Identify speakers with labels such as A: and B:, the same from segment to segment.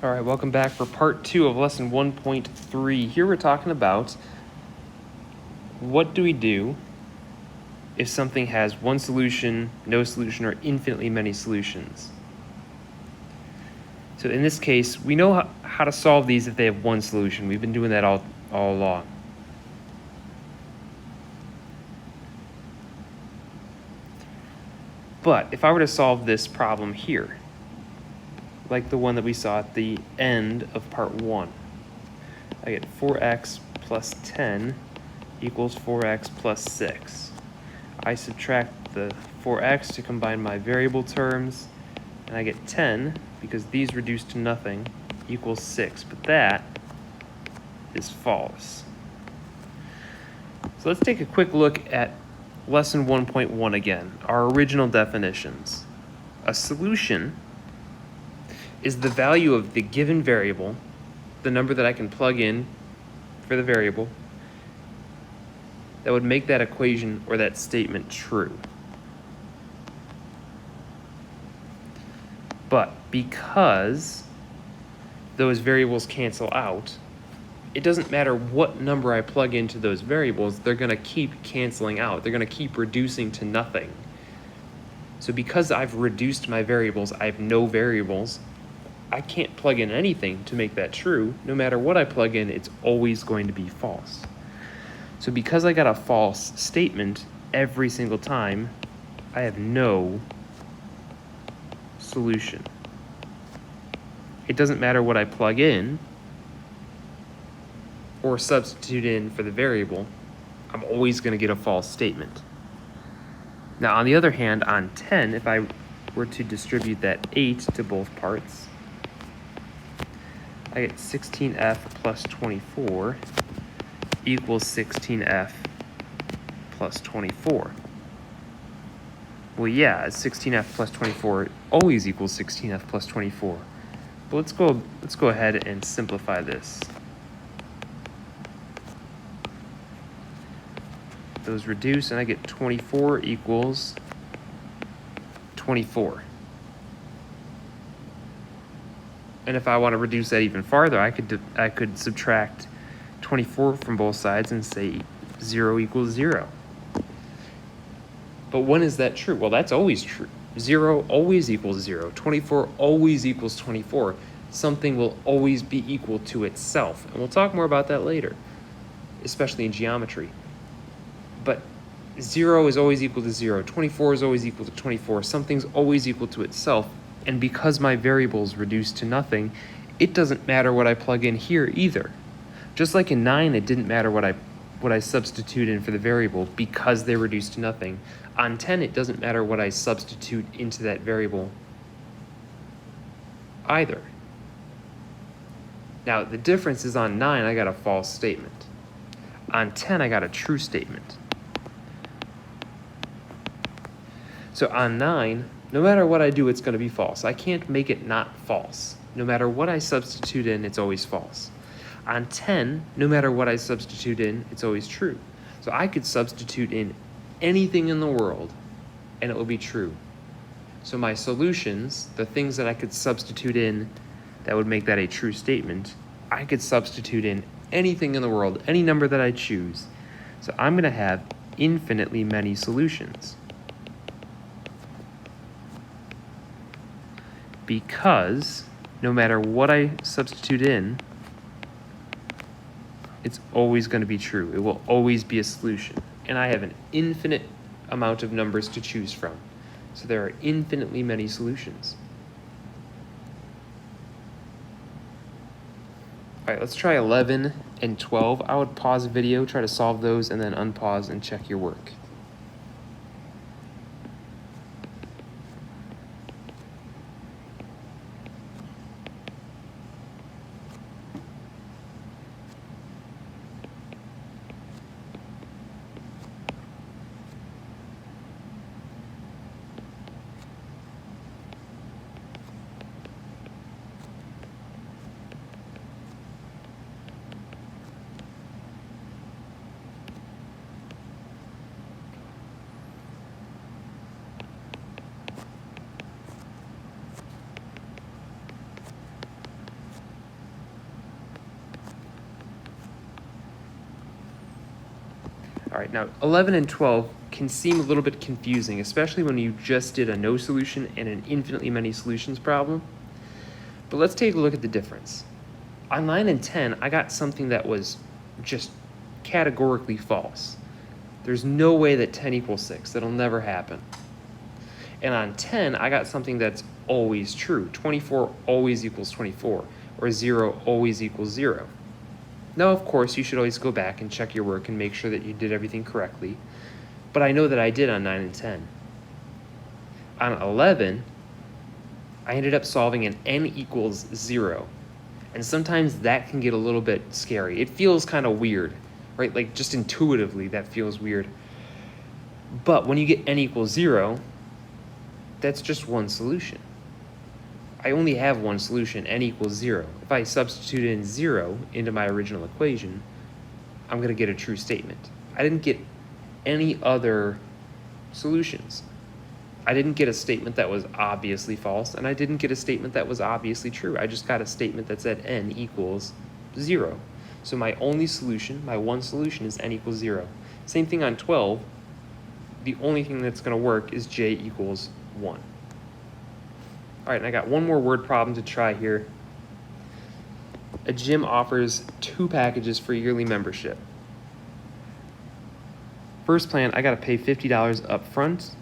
A: All right, welcome back for part 2 of lesson 1.3. Here we're talking about what do we do if something has one solution, no solution, or infinitely many solutions. So in this case, we know how to solve these if they have one solution. We've been doing that all along. But if I were to solve this problem here, like the one that we saw at the end of part 1, I get 4x plus 10 equals 4x plus 6. I subtract the 4x to combine my variable terms, and I get 10, because these reduce to nothing, equals 6. But that is false. So let's take a quick look at lesson 1.1 again, our original definitions. A solution is the value of the given variable, the number that I can plug in for the variable, that would make that equation or that statement true. But because those variables cancel out, it doesn't matter what number I plug into those variables, they're going to keep canceling out. They're going to keep reducing to nothing. So because I've reduced my variables, I have no variables, I can't plug in anything to make that true. No matter what I plug in, it's always going to be false. So because I got a false statement every single time, I have no solution. It doesn't matter what I plug in or substitute in for the variable, I'm always going to get a false statement. Now, on the other hand, on 10, if I were to distribute that 8 to both parts, I get 16f plus 24 equals 16f plus 24. Well, yeah, 16f plus 24 always equals 16f plus 24. But let's go ahead and simplify this. Those reduce, and I get 24 equals 24. And if I want to reduce that even farther, I could subtract 24 from both sides and say 0 equals 0. But when is that true? Well, that's always true. 0 always equals 0. 24 always equals 24. Something will always be equal to itself. And we'll talk more about that later, especially in geometry. But 0 is always equal to 0. 24 is always equal to 24. Something's always equal to itself. And because my variables reduce to nothing, it doesn't matter what I plug in here either. Just like in 9, it didn't matter what I substitute in for the variable because they reduce to nothing. On 10, it doesn't matter what I substitute into that variable either. Now, the difference is on 9, I got a false statement. On 10, I got a true statement. So on 9, no matter what I do, it's going to be false. I can't make it not false. No matter what I substitute in, it's always false. On 10, no matter what I substitute in, it's always true. So I could substitute in anything in the world, and it will be true. So my solutions, the things that I could substitute in that would make that a true statement, I could substitute in anything in the world, any number that I choose. So I'm going to have infinitely many solutions. Because no matter what I substitute in, it's always going to be true. It will always be a solution. And I have an infinite amount of numbers to choose from. So there are infinitely many solutions. All right, let's try 11 and 12. I would pause the video, try to solve those, and then unpause and check your work. All right, now 11 and 12 can seem a little bit confusing, especially when you just did a no solution and an infinitely many solutions problem. But let's take a look at the difference. On 9 and 10, I got something that was just categorically false. There's no way that 10 equals 6. That'll never happen. And on 10, I got something that's always true. 24 always equals 24, or 0 always equals 0. Now, of course, you should always go back and check your work and make sure that you did everything correctly. But I know that I did on 9 and 10. On 11, I ended up solving an n equals 0. And sometimes that can get a little bit scary. It feels kind of weird, right? Like just intuitively, that feels weird. But when you get n equals 0, that's just one solution. I only have one solution, n equals 0. If I substitute in 0 into my original equation, I'm going to get a true statement. I didn't get any other solutions. I didn't get a statement that was obviously false, and I didn't get a statement that was obviously true. I just got a statement that said n equals 0. So my only solution, my one solution, is n equals 0. Same thing on 12. The only thing that's going to work is j equals 1. All right, and I got one more word problem to try here. A gym offers 2 packages for yearly membership. First plan, I got to pay $50 up front,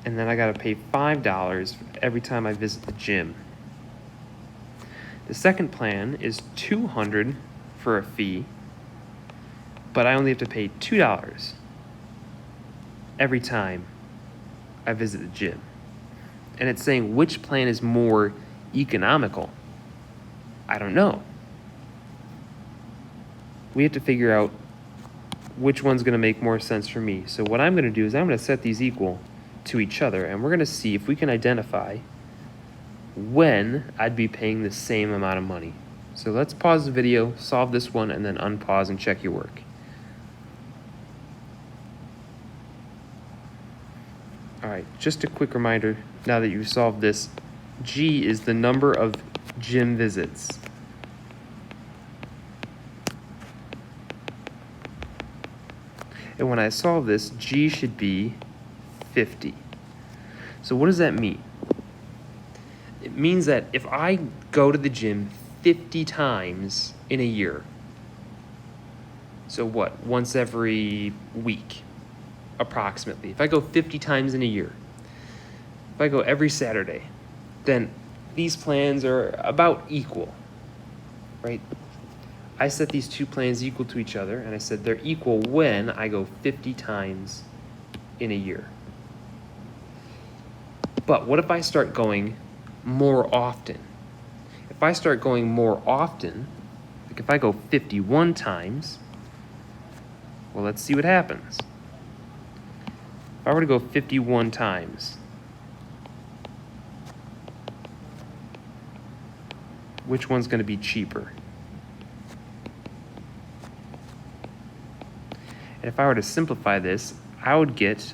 A: and then I got to pay $5 every time I visit the gym. The second plan is $200 for a fee, but I only have to pay $2 every time I visit the gym. And it's saying which plan is more economical. I don't know. We have to figure out which one's going to make more sense for me. So what I'm going to do is I'm going to set these equal to each other, and we're going to see if we can identify when I'd be paying the same amount of money. So let's pause the video, solve this one, and then unpause and check your work. All right, just a quick reminder, now that you've solved this, G is the number of gym visits. And when I solve this, G should be 50. So what does that mean? It means that if I go to the gym 50 times in a year, so what, once every week, approximately. If I go 50 times in a year, if I go every Saturday, then these plans are about equal, right? I set these two plans equal to each other, and I said they're equal when I go 50 times in a year. But what if I start going more often? If I start going more often, like if I go 51 times, well, let's see what happens. If I were to go 51 times, which one's going to be cheaper? And if I were to simplify this, I would get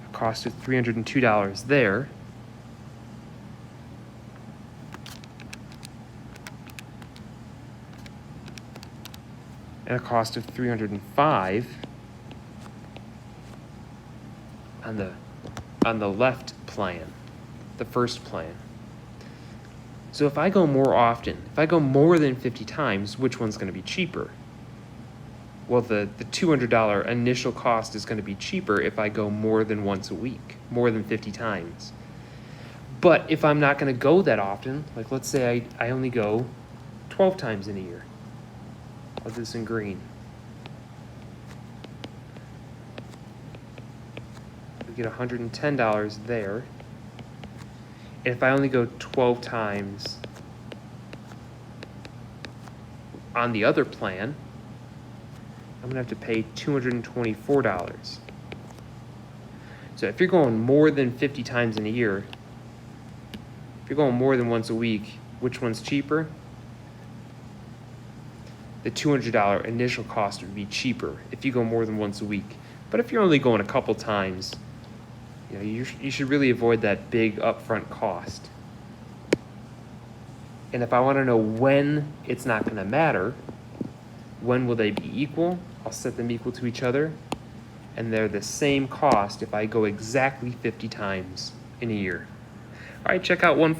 A: a cost of $302 there, and a cost of $305 on the left plan, the first plan. So if I go more often, if I go more than 50 times, which one's going to be cheaper? Well, the $200 initial cost is going to be cheaper if I go more than once a week, more than 50 times. But if I'm not going to go that often, like let's say I only go 12 times in a year. I'll do this in green. We get $110 there. And if I only go 12 times on the other plan, I'm going to have to pay $224. So if you're going more than 50 times in a year, if you're going more than once a week, which one's cheaper? The $200 initial cost would be cheaper if you go more than once a week. But if you're only going a couple times, you should really avoid that big upfront cost. And if I want to know when it's not going to matter, when will they be equal? I'll set them equal to each other, and they're the same cost if I go exactly 50 times in a year. All right, check out one